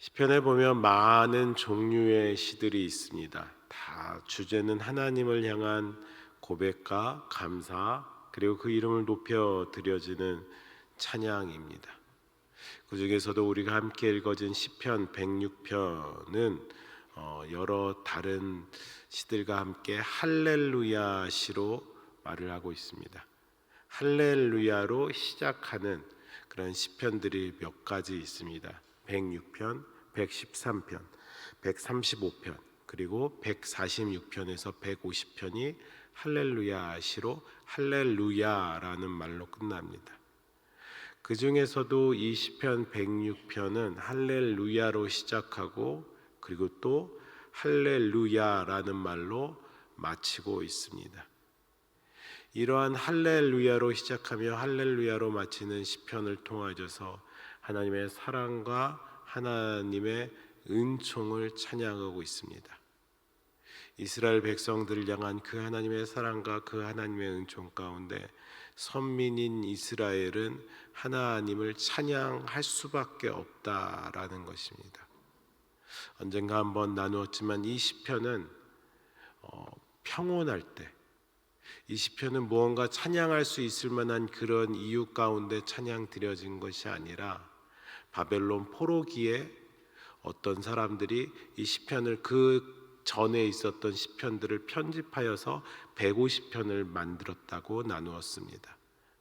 시편에 보면 많은 종류의 시들이 있습니다. 다 주제는 하나님을 향한 고백과 감사, 그리고 그 이름을 높여 드려지는 찬양입니다. 그 중에서도 우리가 함께 읽어진 시편 106편은 여러 다른 시들과 함께 할렐루야 시로 말을 하고 있습니다. 할렐루야로 시작하는 그런 시편들이 몇 가지 있습니다. 106편, 113편, 135편, 그리고 146편에서 150편이 할렐루야 시로 할렐루야라는 말로 끝납니다. 그 중에서도 이 시편 106편은 할렐루야로 시작하고 그리고 또 할렐루야라는 말로 마치고 있습니다. 이러한 할렐루야로 시작하며 할렐루야로 마치는 시편을 통하여서 하나님의 사랑과 하나님의 은총을 찬양하고 있습니다. 이스라엘 백성들을 향한 그 하나님의 사랑과 그 하나님의 은총 가운데 선민인 이스라엘은 하나님을 찬양할 수밖에 없다라는 것입니다. 언젠가 한번 나누었지만 이 시편은 평온할 때, 이 시편은 무언가 찬양할 수 있을 만한 그런 이유 가운데 찬양 드려진 것이 아니라 바벨론 포로기에 어떤 사람들이 이 시편을 그 전에 있었던 시편들을 편집하여서 150편을 만들었다고 나누었습니다.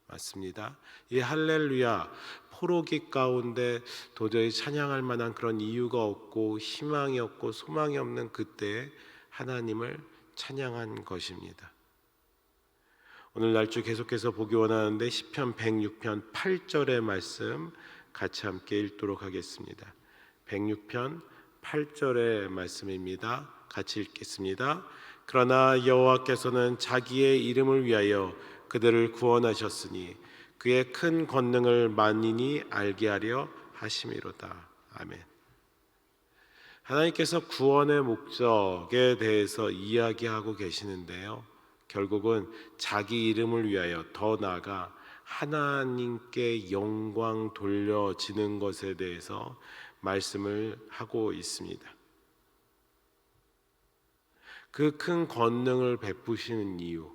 맞습니다. 이 할렐루야 포로기 가운데 도저히 찬양할 만한 그런 이유가 없고 희망이 없고 소망이 없는 그때에 하나님을 찬양한 것입니다. 오늘 날짜 계속해서 보기 원하는데 시편 106편 8절의 말씀 같이 함께 읽도록 하겠습니다. 106편 8절의 말씀입니다. 같이 읽겠습니다. 그러나 여호와께서는 자기의 이름을 위하여 그들을 구원하셨으니 그의 큰 권능을 만인이 알게 하려 하심이로다. 아멘. 하나님께서 구원의 목적에 대해서 이야기하고 계시는데요, 결국은 자기 이름을 위하여, 더 나아가 하나님께 영광 돌려지는 것에 대해서 말씀을 하고 있습니다. 그 큰 권능을 베푸시는 이유,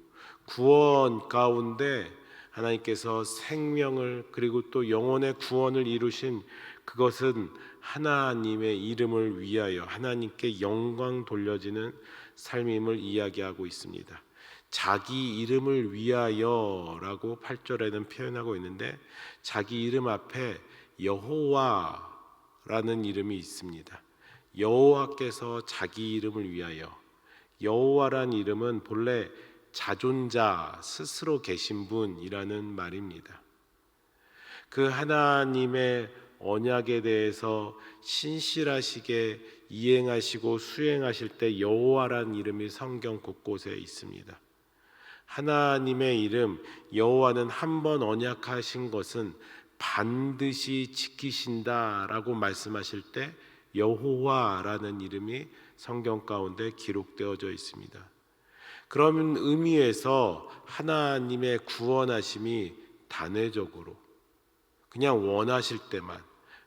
구원 가운데 하나님께서 생명을 그리고 또 영혼의 구원을 이루신 그것은 하나님의 이름을 위하여 하나님께 영광 돌려지는 삶임을 이야기하고 있습니다. 자기 이름을 위하여라고 8절에는 표현하고 있는데, 자기 이름 앞에 여호와라는 이름이 있습니다. 여호와께서 자기 이름을 위하여, 여호와란 이름은 본래 자존자, 스스로 계신 분이라는 말입니다. 그 하나님의 언약에 대해서 신실하시게 이행하시고 수행하실 때 여호와란 이름이 성경 곳곳에 있습니다. 하나님의 이름 여호와는 한번 언약하신 것은 반드시 지키신다라고 말씀하실 때 여호와라는 이름이 성경 가운데 기록되어져 있습니다. 그런 의미에서 하나님의 구원하심이 단회적으로 그냥 원하실 때만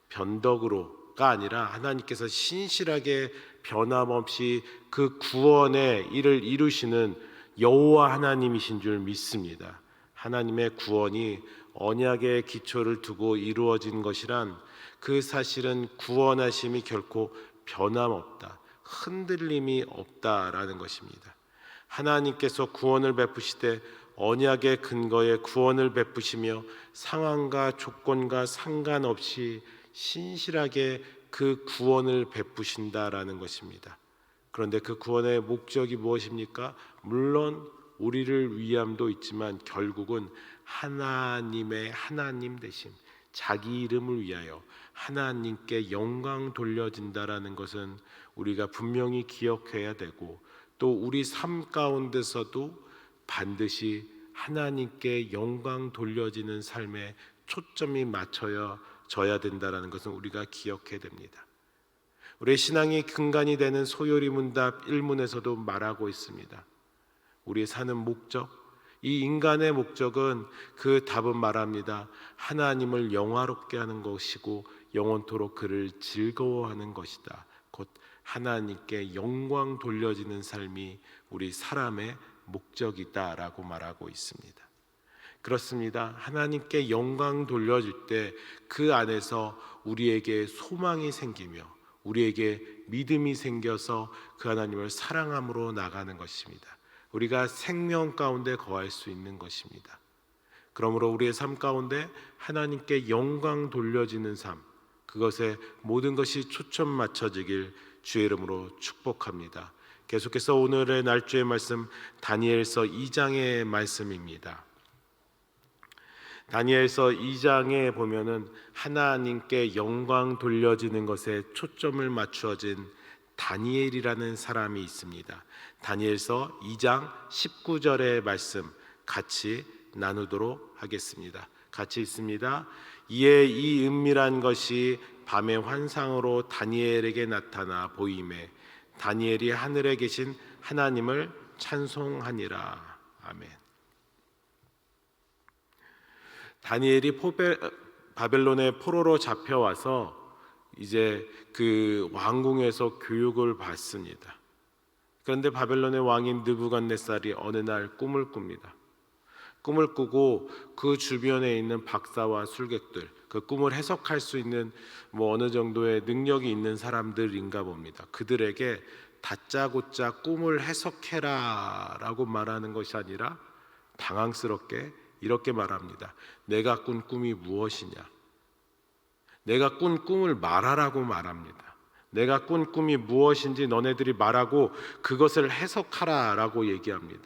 변덕으로가 아니라 하나님께서 신실하게 변함없이 그 구원의 일을 이루시는 여호와 하나님이신 줄 믿습니다. 하나님의 구원이 언약의 기초를 두고 이루어진 것이란 그 사실은 구원하심이 결코 변함없다, 흔들림이 없다라는 것입니다. 하나님께서 구원을 베푸시되 언약의 근거에 구원을 베푸시며 상황과 조건과 상관없이 신실하게 그 구원을 베푸신다라는 것입니다. 그런데 그 구원의 목적이 무엇입니까? 물론 우리를 위함도 있지만 결국은 하나님의 하나님 되심, 자기 이름을 위하여 하나님께 영광 돌려진다라는 것은 우리가 분명히 기억해야 되고, 또 우리 삶 가운데서도 반드시 하나님께 영광 돌려지는 삶에 초점이 맞춰져야 된다라는 것은 우리가 기억해야 됩니다. 우리의 신앙의 근간이 되는 소요리 문답 1문에서도 말하고 있습니다. 우리의 사는 목적, 이 인간의 목적은 그 답은 말합니다. 하나님을 영화롭게 하는 것이고 영원토록 그를 즐거워하는 것이다. 곧 하나님께 영광 돌려지는 삶이 우리 사람의 목적이다라고 말하고 있습니다. 그렇습니다. 하나님께 영광 돌려질 때 그 안에서 우리에게 소망이 생기며 우리에게 믿음이 생겨서 그 하나님을 사랑함으로 나가는 것입니다. 우리가 생명 가운데 거할 수 있는 것입니다. 그러므로 우리의 삶 가운데 하나님께 영광 돌려지는 삶, 그것에 모든 것이 초점 맞춰지길 주의 이름으로 축복합니다. 계속해서 오늘의 날주의 말씀 다니엘서 2장의 말씀입니다. 다니엘서 2장에 보면은 하나님께 영광 돌려지는 것에 초점을 맞추어진 다니엘이라는 사람이 있습니다. 다니엘서 2장 19절의 말씀 같이 나누도록 하겠습니다. 같이 있습니다. 이에 이 은밀한 것이 밤의 환상으로 다니엘에게 나타나 보이매 다니엘이 하늘에 계신 하나님을 찬송하니라. 아멘. 다니엘이 바벨론의 포로로 잡혀와서 이제 그 왕궁에서 교육을 받습니다. 그런데 바벨론의 왕인 느부갓네살이 어느 날 꿈을 꿉니다. 꿈을 꾸고 그 주변에 있는 박사와 술객들, 그 꿈을 해석할 수 있는 어느 정도의 능력이 있는 사람들인가 봅니다. 그들에게 다짜고짜 꿈을 해석해라 라고 말하는 것이 아니라 당황스럽게 이렇게 말합니다. 내가 꾼 꿈이 무엇이냐? 내가 꾼 꿈을 말하라고 말합니다. 내가 꾼 꿈이 무엇인지 너네들이 말하고 그것을 해석하라 라고 얘기합니다.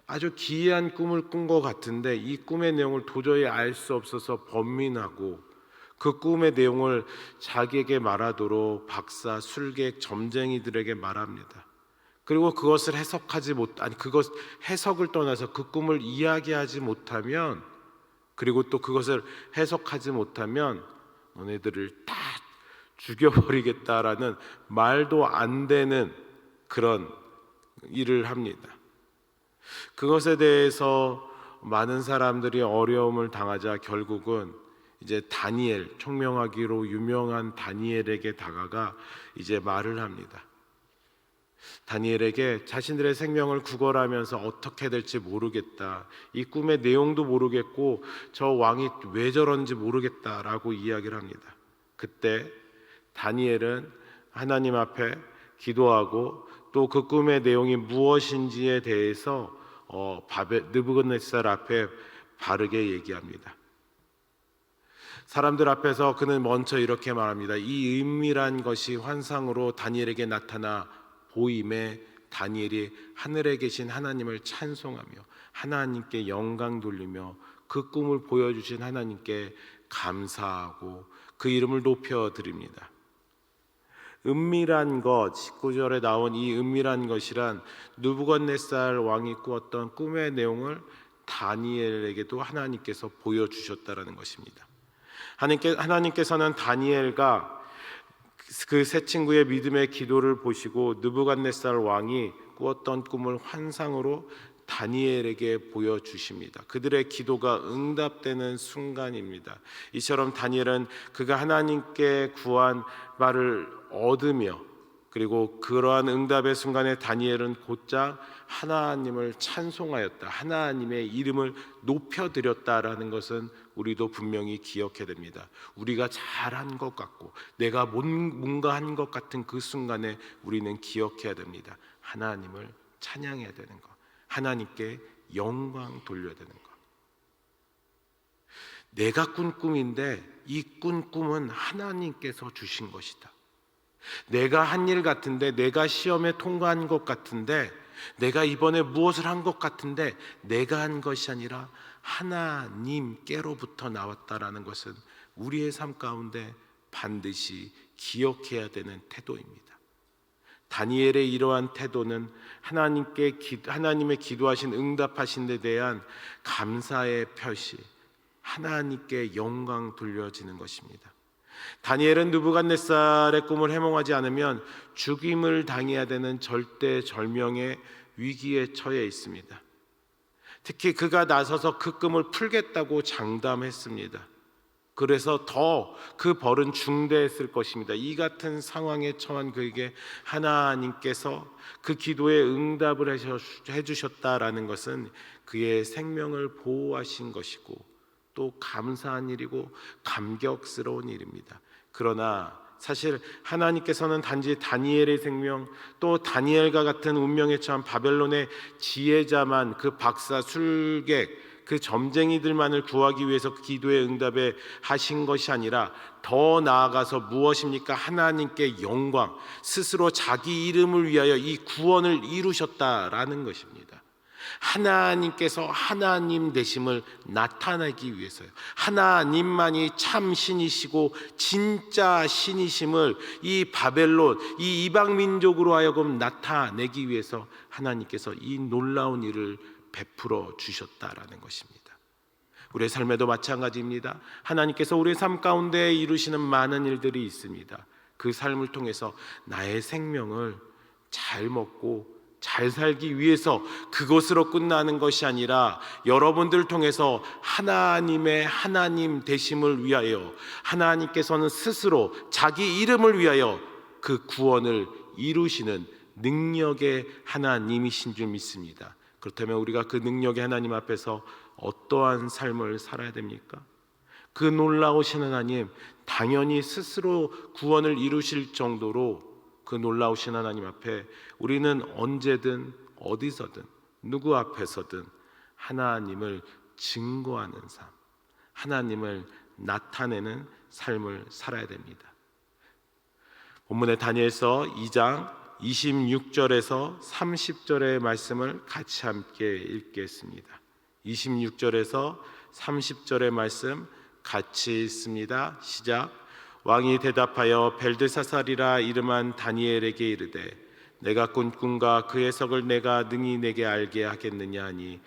아주 기이한 꿈을 꾼 것 같은데 이 꿈의 내용을 도저히 알 수 없어서 번민하고 그 꿈의 내용을 자기에게 말하도록 박사, 술객, 점쟁이들에게 말합니다. 그리고 그것을 그것 해석을 떠나서 그 꿈을 이야기하지 못하면, 그리고 또 그것을 해석하지 못하면 너네들을 다 죽여버리겠다라는 말도 안 되는 그런 일을 합니다. 그것에 대해서 많은 사람들이 어려움을 당하자 결국은 이제 다니엘, 총명하기로 유명한 다니엘에게 다가가 이제 말을 합니다. 다니엘에게 자신들의 생명을 구걸하면서 어떻게 될지 모르겠다, 이 꿈의 내용도 모르겠고 저 왕이 왜 저런지 모르겠다라고 이야기를 합니다. 그때 다니엘은 하나님 앞에 기도하고 또 그 꿈의 내용이 무엇인지에 대해서 느부갓네살 앞에 바르게 얘기합니다. 사람들 앞에서 그는 먼저 이렇게 말합니다. 이 은밀한 것이 환상으로 다니엘에게 나타나 보임에 다니엘이 하늘에 계신 하나님을 찬송하며 하나님께 영광 돌리며 그 꿈을 보여주신 하나님께 감사하고 그 이름을 높여드립니다. 은밀한 것, 19절에 나온 이 은밀한 것이란 느부갓네살 왕이 꾸었던 꿈의 내용을 다니엘에게도 하나님께서 보여주셨다라는 것입니다. 하나님께서는 다니엘과 그 세 친구의 믿음의 기도를 보시고 느부갓네살 왕이 꾸었던 꿈을 환상으로 다니엘에게 보여주십니다. 그들의 기도가 응답되는 순간입니다. 이처럼 다니엘은 그가 하나님께 구한 바를 얻으며 그리고 그러한 응답의 순간에 다니엘은 곧장 하나님을 찬송하였다, 하나님의 이름을 높여드렸다라는 것은 우리도 분명히 기억해야 됩니다. 우리가 잘한 것 같고 내가 뭔가 한 것 같은 그 순간에 우리는 기억해야 됩니다. 하나님을 찬양해야 되는 것, 하나님께 영광 돌려야 되는 것. 내가 꾼 꿈인데 이 꾼 꿈은 하나님께서 주신 것이다. 내가 한 일 같은데, 내가 시험에 통과한 것 같은데, 내가 이번에 무엇을 한 것 같은데 내가 한 것이 아니라 하나님께로부터 나왔다라는 것은 우리의 삶 가운데 반드시 기억해야 되는 태도입니다. 다니엘의 이러한 태도는 하나님의 기도하신 응답하신 데 대한 감사의 표시, 하나님께 영광 돌려지는 것입니다. 다니엘은 느부갓네살의 꿈을 해몽하지 않으면 죽임을 당해야 되는 절대절명의 위기에 처해 있습니다. 특히 그가 나서서 그 금을 풀겠다고 장담했습니다. 그래서 더 그 벌은 중대했을 것입니다. 이 같은 상황에 처한 그에게 하나님께서 그 기도에 응답을 해주셨다라는 것은 그의 생명을 보호하신 것이고 또 감사한 일이고 감격스러운 일입니다. 그러나 사실 하나님께서는 단지 다니엘의 생명, 또 다니엘과 같은 운명에 처한 바벨론의 지혜자만, 그 박사, 술객, 그 점쟁이들만을 구하기 위해서 그 기도의 응답에 하신 것이 아니라 더 나아가서 무엇입니까? 하나님께 영광, 스스로 자기 이름을 위하여 이 구원을 이루셨다라는 것입니다. 하나님께서 하나님 되심을 나타내기 위해서요. 하나님만이 참 신이시고 진짜 신이심을 이 바벨론, 이 이방 민족으로 하여금 나타내기 위해서 하나님께서 이 놀라운 일을 베풀어 주셨다라는 것입니다. 우리의 삶에도 마찬가지입니다. 하나님께서 우리의 삶 가운데 이루시는 많은 일들이 있습니다. 그 삶을 통해서 나의 생명을 잘 먹고 잘 살기 위해서 그것으로 끝나는 것이 아니라 여러분들을 통해서 하나님의 하나님 되심을 위하여 하나님께서는 스스로 자기 이름을 위하여 그 구원을 이루시는 능력의 하나님이신 줄 믿습니다. 그렇다면 우리가 그 능력의 하나님 앞에서 어떠한 삶을 살아야 됩니까? 그 놀라우신 하나님, 당연히 스스로 구원을 이루실 정도로 그 놀라우신 하나님 앞에 우리는 언제든 어디서든 누구 앞에서든 하나님을 증거하는 삶, 하나님을 나타내는 삶을 살아야 됩니다. 본문의 다니엘서 2장 26절에서 30절의 말씀을 같이 함께 읽겠습니다. 26절에서 30절의 말씀 같이 읽습니다. 시작. 왕이 대답하여 벨드사살이라 이름한 다니엘에게 이르되 내가 꾼 꿈과 그 해석을 내가 능히 내게 알게 하겠느냐 하니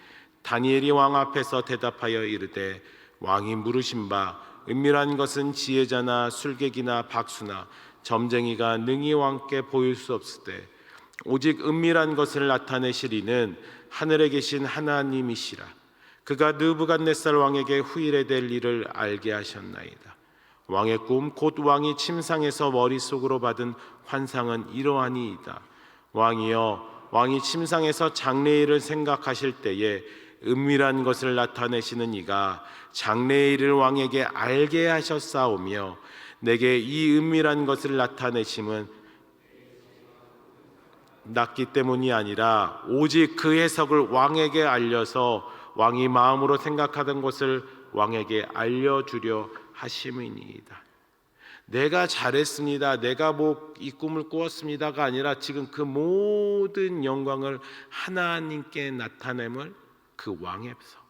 다니엘이 왕 앞에서 대답하여 이르되 왕이 물으신 바 은밀한 것은 지혜자나 술객이나 박수나 점쟁이가 능히 왕께 보일 수 없으되 오직 은밀한 것을 나타내실 이는 하늘에 계신 하나님이시라. 그가 느부갓네살 왕에게 후일에 될 일을 알게 하셨나이다. 왕의 꿈 곧 왕이 침상에서 머릿속으로 받은 환상은 이러하니이다. 왕이여, 왕이 침상에서 장래일을 생각하실 때에 은밀한 것을 나타내시는 이가 장래일을 왕에게 알게 하셨사오며 내게 이 은밀한 것을 나타내심은 낫기 때문이 아니라 오직 그 해석을 왕에게 알려서 왕이 마음으로 생각하던 것을 왕에게 알려주려 하심이니이다. 내가 잘했습니다, 내가 이 꿈을 꾸었습니다가 아니라 지금 그 모든 영광을 하나님께 나타냄을 그 왕에서,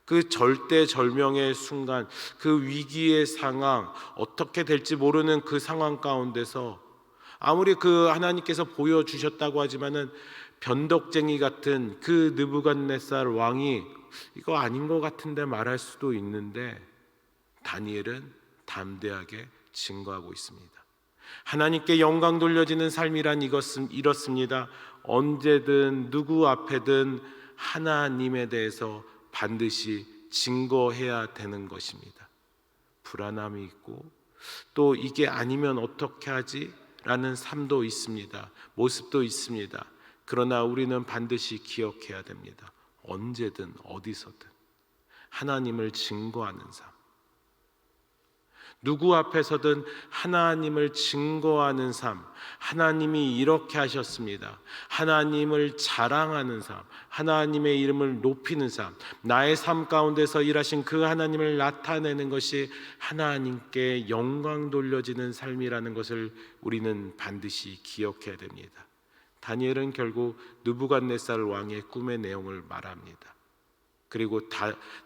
그 절대절명의 순간, 그 위기의 상황, 어떻게 될지 모르는 그 상황 가운데서 아무리 그 하나님께서 보여주셨다고 하지만은 변덕쟁이 같은 그 느부갓네살 왕이 이거 아닌 것 같은데 말할 수도 있는데 다니엘은 담대하게 증거하고 있습니다. 하나님께 영광 돌려지는 삶이란 이렇습니다. 언제든 누구 앞에든 하나님에 대해서 반드시 증거해야 되는 것입니다. 불안함이 있고 또 이게 아니면 어떻게 하지? 라는 삶도 있습니다. 모습도 있습니다. 그러나 우리는 반드시 기억해야 됩니다. 언제든 어디서든 하나님을 증거하는 삶, 누구 앞에서든 하나님을 증거하는 삶, 하나님이 이렇게 하셨습니다. 하나님을 자랑하는 삶, 하나님의 이름을 높이는 삶, 나의 삶 가운데서 일하신 그 하나님을 나타내는 것이 하나님께 영광 돌려지는 삶이라는 것을 우리는 반드시 기억해야 됩니다. 다니엘은 결국 느부갓네살 왕의 꿈의 내용을 말합니다. 그리고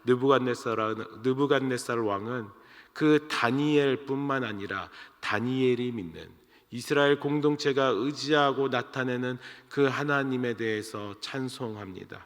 느부갓네살 왕은 그 다니엘뿐만 아니라 다니엘이 믿는 이스라엘 공동체가 의지하고 나타내는 그 하나님에 대해서 찬송합니다.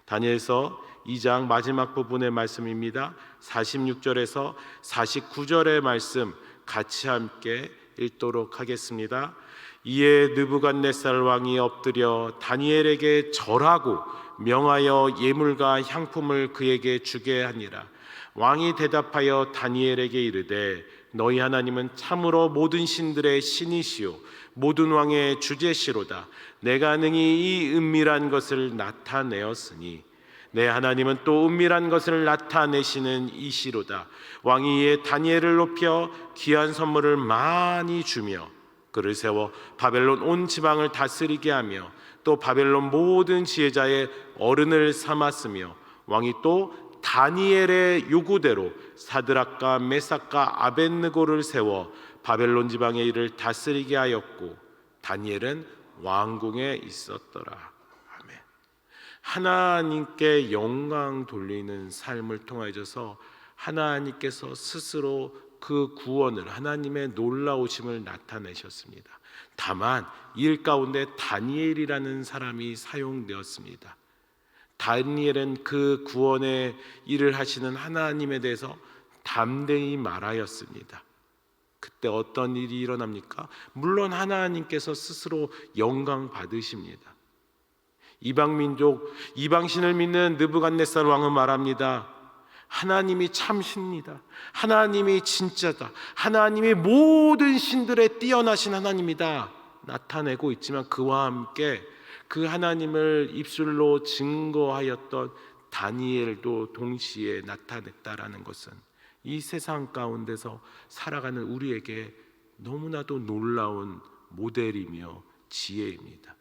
다니엘서 2장 마지막 부분의 말씀입니다. 46절에서 49절의 말씀 같이 함께 읽도록 하겠습니다. 이에 느부갓네살 왕이 엎드려 다니엘에게 절하고 명하여 예물과 향품을 그에게 주게 하니라. 왕이 대답하여 다니엘에게 이르되 너희 하나님은 참으로 모든 신들의 신이시요 모든 왕의 주제시로다. 내가 능히 이 은밀한 것을 나타내었으니 내 하나님은 또 은밀한 것을 나타내시는 이시로다. 왕이 이에 다니엘을 높여 귀한 선물을 많이 주며 그를 세워 바벨론 온 지방을 다스리게 하며 또 바벨론 모든 지혜자의 어른을 삼았으며 왕이 또 다니엘의 요구대로 사드락과 메삭과 아벳느고를 세워 바벨론 지방의 일을 다스리게 하였고 다니엘은 왕궁에 있었더라. 아멘. 하나님께 영광 돌리는 삶을 통하여서 하나님께서 스스로 그 구원을, 하나님의 놀라우심을 나타내셨습니다. 다만 일 가운데 다니엘이라는 사람이 사용되었습니다. 다니엘은 그 구원의 일을 하시는 하나님에 대해서 담대히 말하였습니다. 그때 어떤 일이 일어납니까? 물론 하나님께서 스스로 영광 받으십니다. 이방민족, 이방신을 믿는 느부갓네살 왕은 말합니다. 하나님이 참십니다. 하나님이 진짜다. 하나님이 모든 신들에 뛰어나신 하나님이다. 나타내고 있지만 그와 함께 그 하나님을 입술로 증거하였던 다니엘도 동시에 나타냈다라는 것은 이 세상 가운데서 살아가는 우리에게 너무나도 놀라운 모델이며 지혜입니다.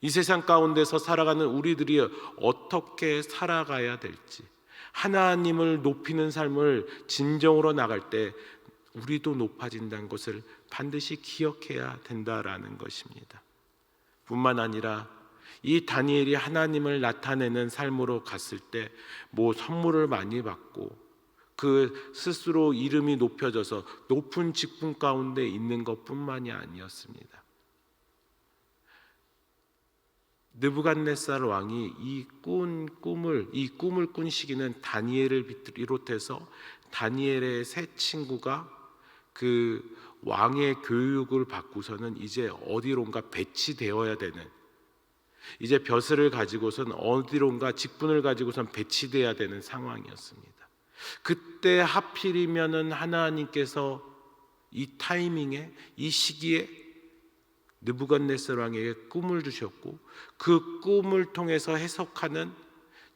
이 세상 가운데서 살아가는 우리들이 어떻게 살아가야 될지, 하나님을 높이는 삶을 진정으로 나갈 때 우리도 높아진다는 것을 반드시 기억해야 된다라는 것입니다. 뿐만 아니라 이 다니엘이 하나님을 나타내는 삶으로 갔을 때 뭐 선물을 많이 받고 그 스스로 이름이 높여져서 높은 직분 가운데 있는 것뿐만이 아니었습니다. 느부갓네살 왕이 이 꿈을 꾼 시기는 다니엘을 비롯해서 다니엘의 세 친구가 그 왕의 교육을 받고서는 이제 어디론가 배치되어야 되는, 이제 벼슬을 가지고선 어디론가 직분을 가지고선 배치되어야 되는 상황이었습니다. 그때 하필이면은 하나님께서 이 타이밍에, 이 시기에 느부갓네살 왕에게 꿈을 주셨고 그 꿈을 통해서 해석하는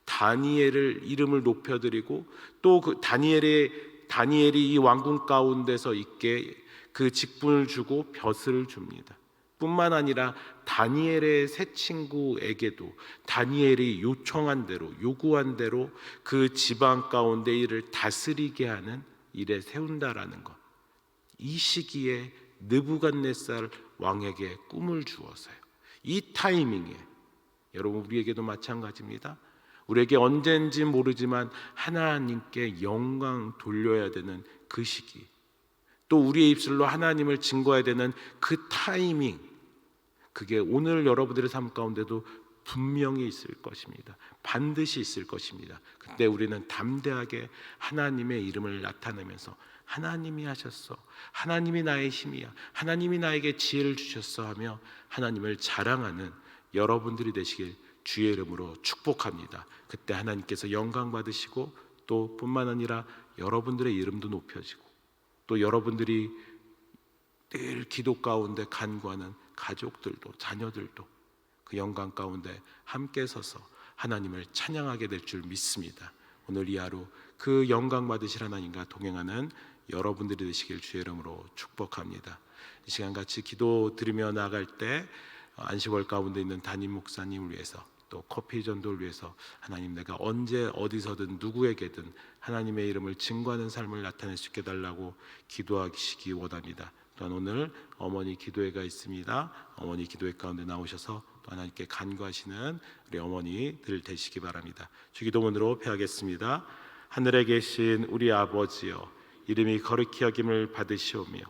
다니엘을 이름을 높여드리고 또 그 다니엘이 이 왕궁 가운데서 있게 그 직분을 주고 벼슬을 줍니다. 뿐만 아니라 다니엘의 세 친구에게도 다니엘이 요청한 대로, 요구한 대로 그 지방 가운데 일을 다스리게 하는 일에 세운다라는 것. 이 시기에 느부갓네살 왕에게 꿈을 주어서요. 이 타이밍에 여러분 우리에게도 마찬가지입니다. 우리에게 언젠지 모르지만 하나님께 영광 돌려야 되는 그 시기, 또 우리의 입술로 하나님을 증거해야 되는 그 타이밍, 그게 오늘 여러분들의 삶 가운데도 분명히 있을 것입니다. 반드시 있을 것입니다. 그때 우리는 담대하게 하나님의 이름을 나타내면서 하나님이 하셨어, 하나님이 나의 힘이야, 하나님이 나에게 지혜를 주셨어 하며 하나님을 자랑하는 여러분들이 되시길 주의 이름으로 축복합니다. 그때 하나님께서 영광 받으시고 또 뿐만 아니라 여러분들의 이름도 높여지고 또 여러분들이 늘 기도 가운데 간구하는 가족들도 자녀들도 그 영광 가운데 함께 서서 하나님을 찬양하게 될 줄 믿습니다. 오늘 이 하루 그 영광 받으실 하나님과 동행하는 여러분들이 되시길 주의 이름으로 축복합니다. 이 시간 같이 기도 드리며 나갈 때 안식월 가운데 있는 담임 목사님을 위해서 또 커피 전도를 위해서 하나님, 내가 언제 어디서든 누구에게든 하나님의 이름을 증거하는 삶을 나타낼 수 있게 달라고 기도하시기 원합니다. 또한 오늘 어머니 기도회가 있습니다. 어머니 기도회 가운데 나오셔서 또 하나님께 간구하시는 우리 어머니들 되시기 바랍니다. 주기도문으로 패하겠습니다. 하늘에 계신 우리 아버지여, 이름이 거룩히 여김을 받으시오며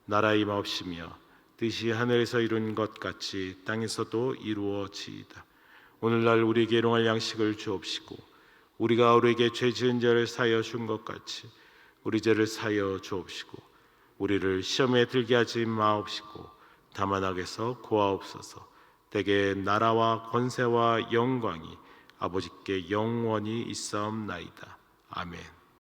나라의 임하옵시며 뜻이 하늘에서 이룬 것 같이 땅에서도 이루어지이다. 오늘날 우리에게 일용할 양식을 주옵시고 우리가 우리에게 죄 지은 자를 사하여 준 것 같이 우리 죄를 사하여 주옵시고 우리를 시험에 들게 하지 마옵시고 다만 악에서 구하옵소서. 대개 나라와 권세와 영광이 아버지께 영원히 있사옵나이다. 아멘.